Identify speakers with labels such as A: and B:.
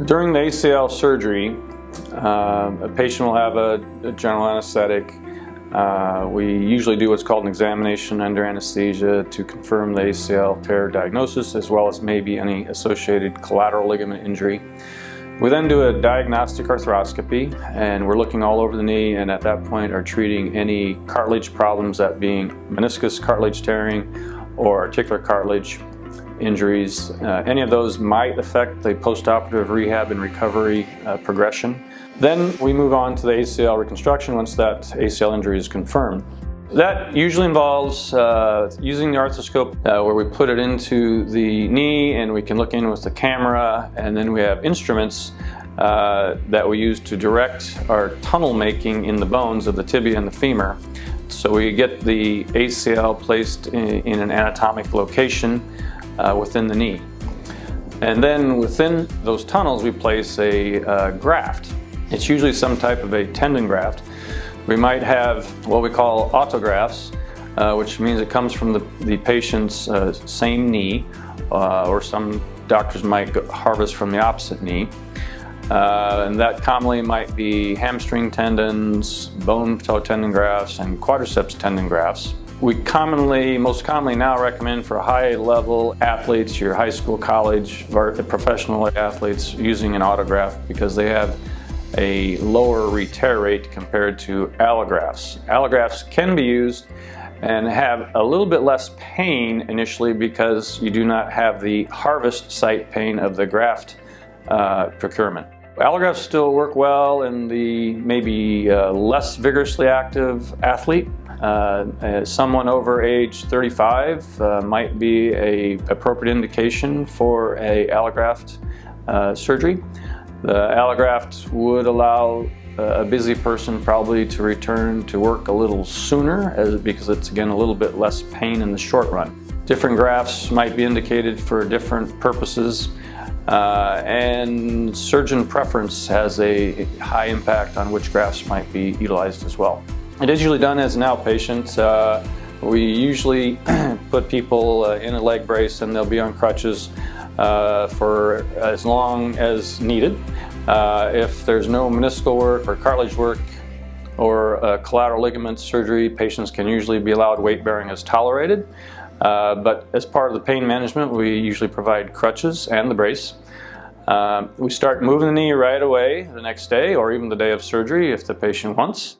A: During the ACL surgery, a patient will have a general anesthetic. We usually do what's called an examination under anesthesia to confirm the ACL tear diagnosis, as well as maybe any associated collateral ligament injury. We then do a diagnostic arthroscopy, and we're looking all over the knee, and at that point are treating any cartilage problems, that being meniscus cartilage tearing or articular cartilage injuries. Any of those might affect the postoperative rehab and recovery progression. Then we move on to the ACL reconstruction once that ACL injury is confirmed. That usually involves using the arthroscope where we put it into the knee and we can look in with the camera, and then we have instruments that we use to direct our tunnel making in the bones of the tibia and the femur. So we get the ACL placed in an anatomic location within the knee. And then within those tunnels we place a graft. It's usually some type of a tendon graft. We might have what we call autografts, which means it comes from the patient's same knee, or some doctors might harvest from the opposite knee. And that commonly might be hamstring tendons, bone toe tendon grafts, and quadriceps tendon grafts. We most commonly now recommend for high-level athletes, your high school, college, or professional athletes, using an autograft because they have a lower re-tear rate compared to allografts. Allografts can be used and have a little bit less pain initially because you do not have the harvest site pain of the graft procurement. Allografts still work well in the maybe less vigorously active athlete. Someone over age 35 might be an appropriate indication for a allograft surgery. The allograft would allow a busy person probably to return to work a little sooner because it's, again, a little bit less pain in the short run. Different grafts might be indicated for different purposes, and surgeon preference has a high impact on which grafts might be utilized as well. It is usually done as an outpatient. We usually put people in a leg brace, and they'll be on crutches for as long as needed. If there's no meniscal work or cartilage work or collateral ligament surgery, patients can usually be allowed weight bearing as tolerated. But as part of the pain management, we usually provide crutches and the brace. We start moving the knee right away the next day or even the day of surgery if the patient wants.